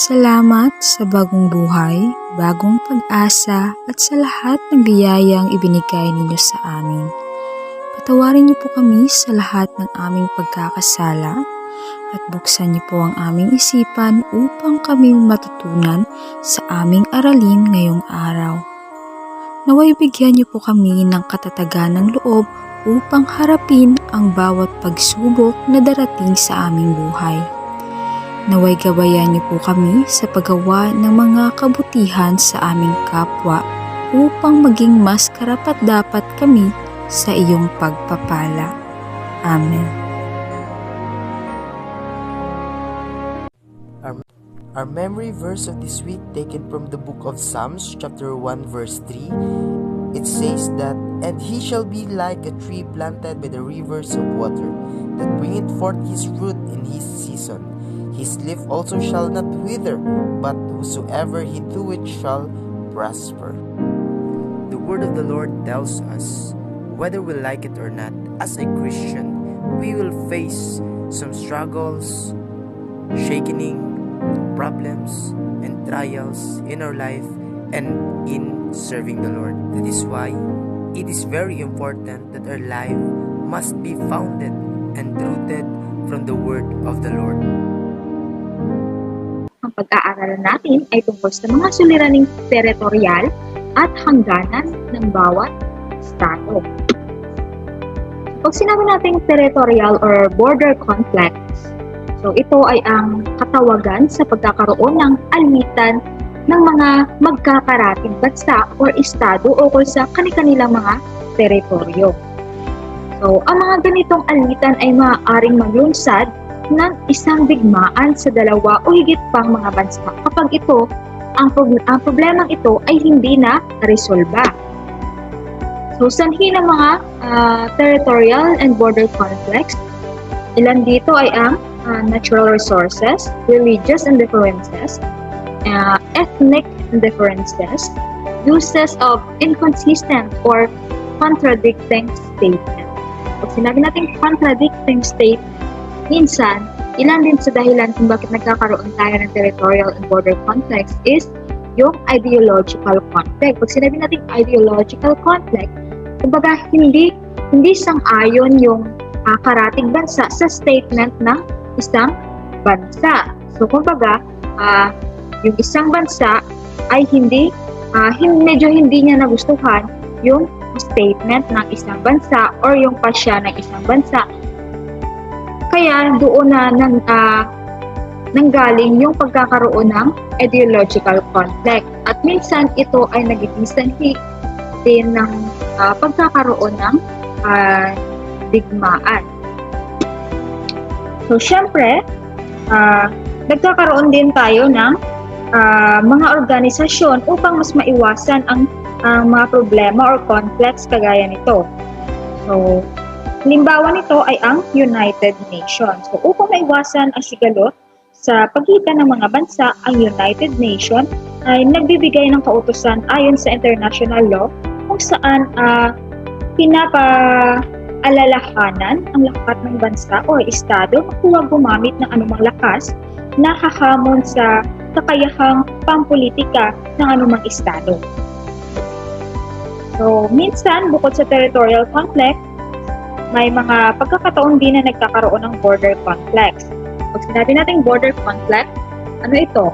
Salamat sa bagong buhay, bagong pag-asa at sa lahat ng biyayang ibinigay ninyo sa amin. Patawarin niyo po kami sa lahat ng aming pagkakasala at buksan niyo po ang aming isipan upang kami matutunan sa aming aralin ngayong araw. Naway bigyan niyo po kami ng katatagan ng loob upang harapin ang bawat pagsubok na darating sa aming buhay. Naway gabayan niyo po kami sa paggawa ng mga kabutihan sa aming kapwa upang maging mas karapat-dapat kami sa iyong pagpapala. Amen. Our memory verse of this week taken from the book of Psalms chapter 1 verse 3. It says that, "And he shall be like a tree planted by the rivers of water, that bringeth forth his fruit in his season. His leaf also shall not wither, but whosoever he doeth shall prosper." The word of the Lord tells us, whether we like it or not, as a Christian, we will face some struggles, shaking, problems, and trials in our life and in serving the Lord. That is why it is very important that our life must be founded and rooted from the word of the Lord. Ang pag-aaralan natin ay tungkol sa mga suliraning teritorial at hangganan ng bawat estado. Pag sinabi natin territorial or border conflicts, so ito ay ang katawagan sa pagkakaroon ng alitan ng mga magkakarating bansa or estado ukol sa kani-kanilang mga teritoryo. So, ang mga ganitong alitan ay maaaring maglunsad ng isang digmaan sa dalawa o higit pang mga bansa kapag ito, ang problemang ito ay hindi na resolba. So, sanhi ng mga territorial and border conflicts, ilan dito ay ang natural resources, religious indifferences, ethnic indifferences, uses of inconsistent or contradicting statement. Pag sinabi natin contradicting statement, minsan, ilan din sa dahilan kung bakit nagkakaroon tayo ng territorial and border conflicts is yung ideological conflict. Pag sinabi natin ideological conflict, kumbaga hindi sang-ayon yung karating bansa sa statement ng isang bansa. So kumbaga, yung isang bansa ay medyo hindi niya nagustuhan yung statement ng isang bansa or yung pasya ng isang bansa. Kaya doon na nanggaling yung pagkakaroon ng ideological conflict. At minsan ito ay nagiging sanhi din ng pagkakaroon ng digmaan. So, syempre, nagkakaroon din tayo ng mga organisasyon upang mas maiwasan ang mga problema or conflicts kagaya nito. So, halimbawa nito ay ang United Nations. So, upang maiwasan ang sigalot sa pagitan ng mga bansa, ang United Nations ay nagbibigay ng kautusan ayon sa international law kung saan pinapaalalahanan ang lahat ng bansa o estado na huwag gumamit ng anumang lakas na hahamon sa kakayahang pampolitika ng anumang estado. So, minsan, bukod sa territorial conflict, may mga pagkakataon din na nagkakaroon ng border conflicts. Pag sinabi natin border conflict, ano ito?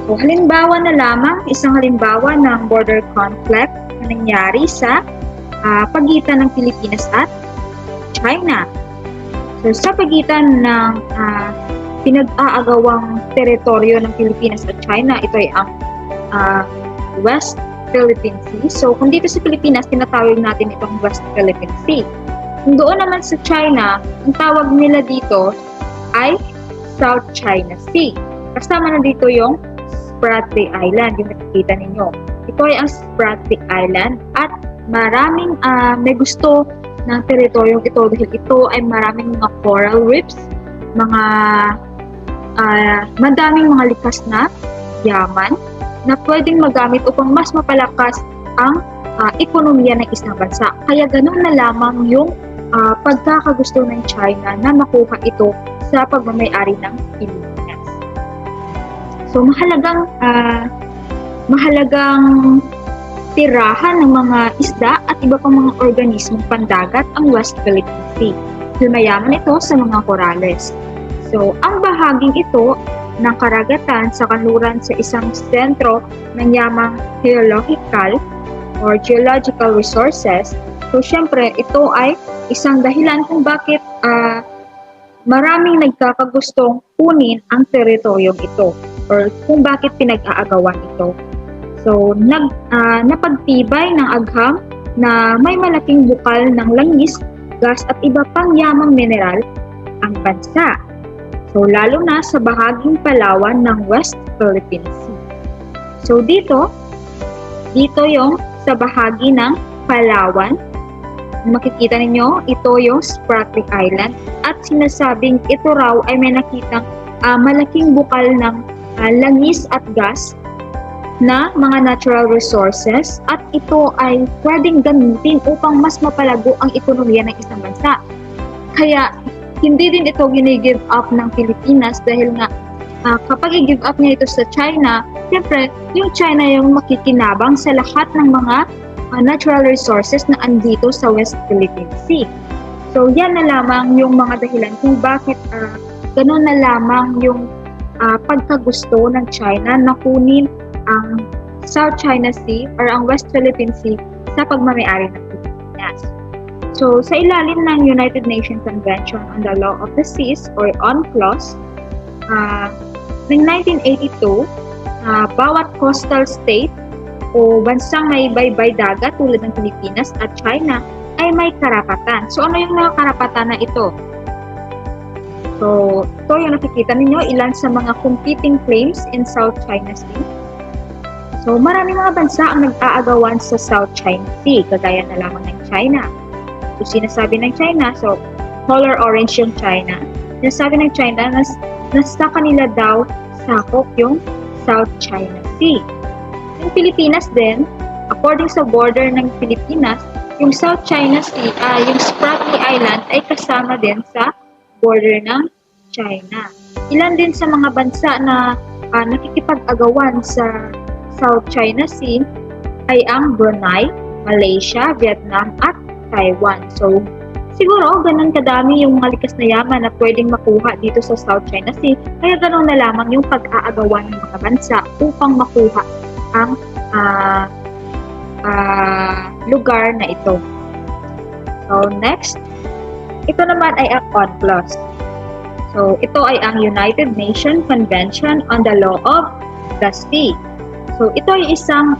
So, halimbawa na lamang, isang halimbawa ng border conflict na nangyari sa pagitan ng Pilipinas at China. So, sa pagitan ng pinag-aagawang teritoryo ng Pilipinas at China, ito ay ang West Philippine Sea. So, kung dito sa Pilipinas, tinatawag natin itong West Philippine Sea. Kung doon naman sa China, ang tawag nila dito ay South China Sea. Kasama na dito yung Spratly Island, yung nakikita ninyo. Ito ay ang Spratly Island at maraming may gusto ng teritoryong ito dahil ito ay maraming mga coral reefs, madaming mga likas na yaman na pwedeng magamit upang mas mapalakas ang ekonomiya ng isang bansa. Kaya ganun na lamang yung pagkakagusto ng China na makuha ito sa pagmamay-ari ng Pilipinas. So mahalagang tirahan ng mga isda at iba pang mga organismong pandagat ang West Philippine Sea. Mayaman ito sa mga korales. So, ang bahaging ito ng karagatan sa kanluran sa isang sentro ng yamang geological resources. So, syempre, ito ay isang dahilan kung bakit maraming nagkakagustong kunin ang teritoryong ito or kung bakit pinag-aagawan ito. So, napagtibay ng agham na may malaking bukal ng langis, gas at iba pang yamang mineral ang bansa. So, lalo na sa bahaging Palawan ng West Philippine Sea. So, dito yung sa bahagi ng Palawan, makikita ninyo, ito yung Spratly Island at sinasabing ito raw ay may nakitang malaking bukal ng langis at gas na mga natural resources at ito ay pwedeng gamitin upang mas mapalago ang ekonomiya ng isang bansa. Kaya hindi din ito gini-give up ng Pilipinas dahil nga kapag i-give up niya ito sa China, siyempre yung China yung makikinabang sa lahat ng mga natural resources na andito sa West Philippine Sea. So yan na lamang yung mga dahilan kung bakit ganun na lamang yung pagkagusto ng China na kunin ang South China Sea or ang West Philippine Sea sa pagmamayari ng Pilipinas. So, sa ilalim ng United Nations Convention on the Law of the Seas or UNCLOS, ng 1982, bawat coastal state o bansang may baybay dagat tulad ng Pilipinas at China ay may karapatan. So, ano yung mga karapatan na ito? So, ito yung nakikita ninyo, ilan sa mga competing claims in South China Sea. So, marami mga bansa ang nag-aagawan sa South China Sea, kagaya na lamang ng China. So, sinasabi ng China, so, color orange yung China. Sinasabi ng China na sa kanila daw sakop yung South China Sea. Yung Pilipinas din, according sa border ng Pilipinas, yung South China Sea, yung Spratly Island ay kasama din sa border ng China. Ilan din sa mga bansa na nakikipag-agawan sa South China Sea ay ang Brunei, Malaysia, Vietnam at Taiwan. So, siguro ganun kadami yung mga likas na yaman na pwedeng makuha dito sa South China Sea, kaya ganun na lamang yung pag-aagawan ng mga bansa upang makuha ang lugar na ito. So, next, ito naman ay ang UNCLOS. So, ito ay ang United Nations Convention on the Law of the Sea. So, ito ay isang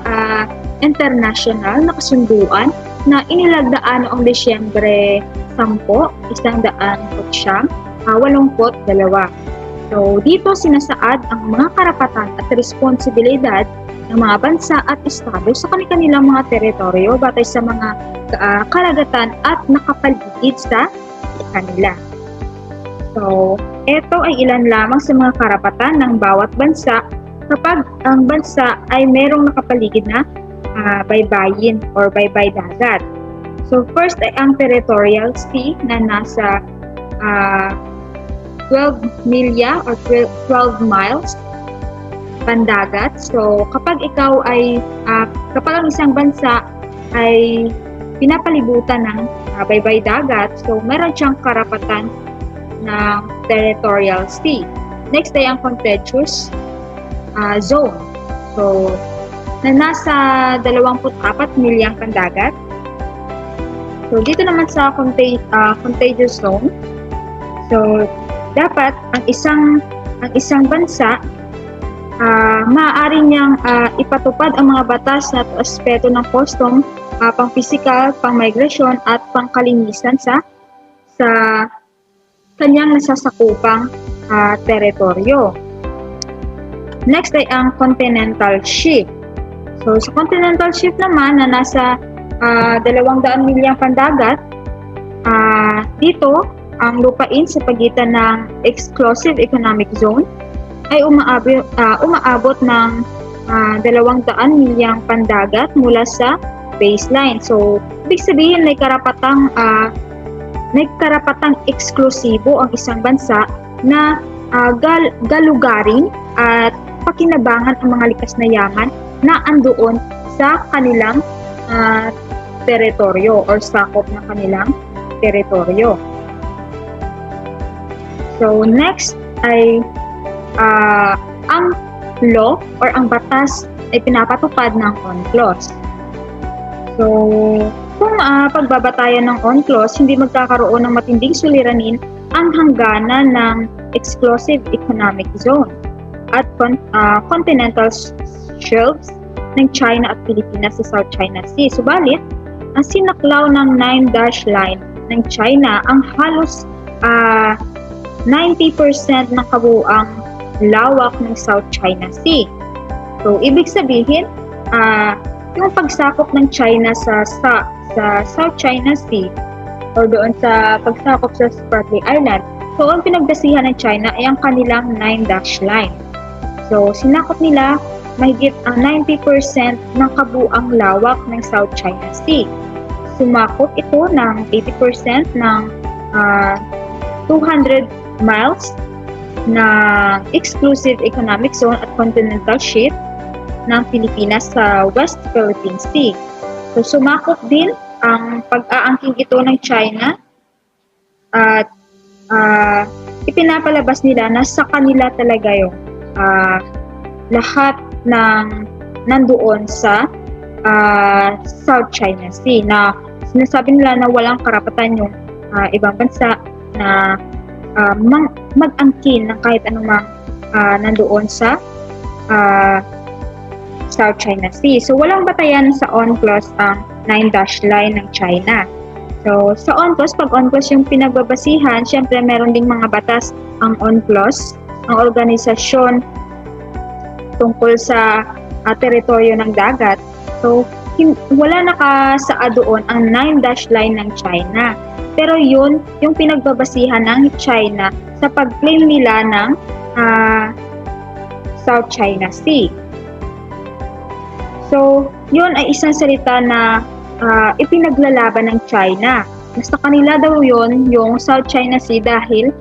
international na kasunduan na inilagdaan noong Disyembre 10, 1982. So, dito sinasaad ang mga karapatan at responsibilidad ng mga bansa at estado sa kanilang mga teritoryo batay sa mga karagatan at nakapaligid sa kanila. So, ito ay ilan lamang sa mga karapatan ng bawat bansa kapag ang bansa ay merong nakapaligid na baybayin or baybay dagat. So, first ay ang territorial sea na nasa 12 milya or 12 miles pandagat. So, kapag kapag ang isang bansa ay pinapalibutan ng baybay dagat, so meron siyang karapatan ng territorial sea. Next ay ang contiguous zone. So, na nasa 24 milyang pandagat. So, dito naman sa contiguous zone, so, dapat ang isang bansa maaari niyang ipatupad ang mga batas na aspeto ng custom, pang-physical, pang-migration at pangkalinisan sa kanyang nasasakupang teritoryo. Next ay ang continental shift. So, sa continental shift naman na nasa 200 milyang pandagat, dito ang lupain sa pagitan ng exclusive economic zone ay umaabot ng 200 milyang pandagat mula sa baseline. So, ibig sabihin may karapatang eksklusibo ang isang bansa na galugarin at mapakinabangan ang mga likas na yaman na andoon sa kanilang teritoryo or sakop ng kanilang teritoryo. So next ay ang law or ang batas ay pinapatupad ng UNCLOS. So kung pagbabatayan ng UNCLOS, hindi magkakaroon ng matinding suliranin ang hangganan ng exclusive economic zone at continental shelves ng China at Pilipinas sa South China Sea. Subalit, ang sinaklaw ng 9-dash line ng China ang halos 90% ng kabuuang lawak ng South China Sea. So, ibig sabihin, yung pagsakop ng China sa South China Sea or doon sa pagsakop sa Spratly Island, so ang pinagbasihan ng China ay ang kanilang 9-dash line. So, sinakop nila mahigit 90% ng kabuuang lawak ng South China Sea. Sumakop ito ng 80% ng 200 miles na exclusive economic zone at continental shelf ng Pilipinas sa West Philippine Sea. So, sumakop din ang pag-aangking ito ng China at ipinapalabas nila na sa kanila talaga yung lahat ng nandoon sa South China Sea, na sinasabi nila na walang karapatan yung ibang bansa na mag-angkin ng kahit anumang nandoon sa South China Sea. So, walang batayan sa UNCLOS ang 9-dash line ng China. So, sa UNCLOS, pag UNCLOS yung pinagbabasihan, syempre meron ding mga batas ang UNCLOS, ang organisasyon tungkol sa teritoryo ng dagat. So, wala nakasaad doon ang 9-dash line ng China. Pero yun, yung pinagbabasihan ng China sa pag-claim nila ng South China Sea. So, yun ay isang salita na ipinaglalaban ng China. Sa kanila daw yun, yung South China Sea, dahil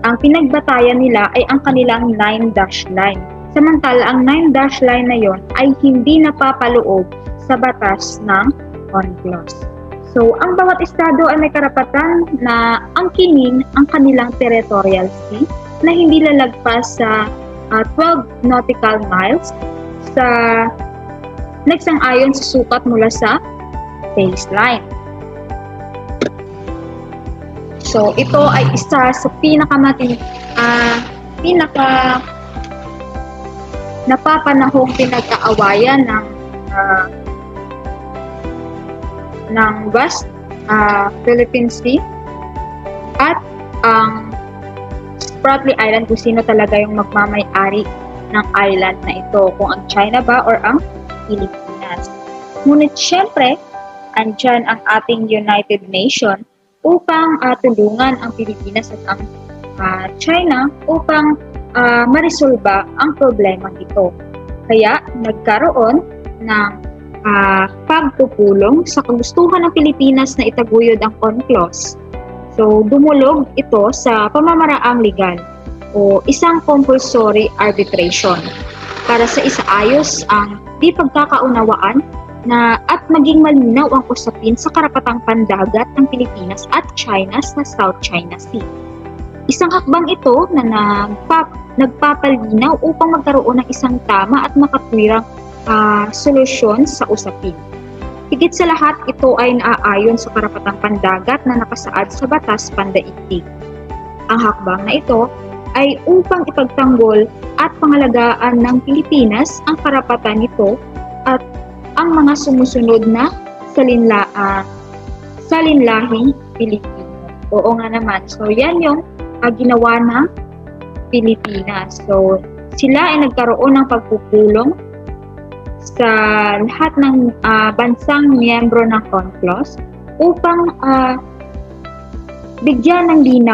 ang pinagbatayan nila ay ang kanilang 9-dash line. Samantala, ang 9-dash line na yon ay hindi napapaloob sa batas ng UNCLOS. So, ang bawat estado ay may karapatan na angkinin ang kanilang territorial sea na hindi lalagpas sa 12 nautical miles sa nagsang-ayon sa sukat mula sa baseline. So, ito ay isa sa napapanahong pinag-aawayan ng West Philippine Sea at ang Spratly Island, kung sino talaga yung magmamay-ari ng island na ito, kung ang China ba or ang Pilipinas. Ngunit syempre, andyan ang ating United Nations upang tulungan ang Pilipinas at ang China upang marisolba ang problema ito. Kaya nagkaroon ng pagpupulong sa kagustuhan ng Pilipinas na itaguyod ang UNCLOS. So, dumulog ito sa pamamaraang legal o isang compulsory arbitration para sa isaayos ang di pagkakaunawaan na at maging malinaw ang usapin sa karapatang pandagat ng Pilipinas at China sa South China Sea. Isang hakbang ito na nagpapalinaw upang magkaroon ng isang tama at makatwirang solusyon sa usapin. Higit sa lahat, ito ay naaayon sa karapatang pandagat na nakasaad sa batas pandaigdig. Ang hakbang na ito ay upang ipagtanggol at pangalagaan ng Pilipinas ang karapatan nito at ang mga sumusunod na salinlahing Pilipino. Oo nga naman. So, yan yung ginawa ng Pilipinas. So, sila ay nagkaroon ng pagpupulong sa lahat ng bansang miyembro ng UNCLOS upang bigyan ng linaw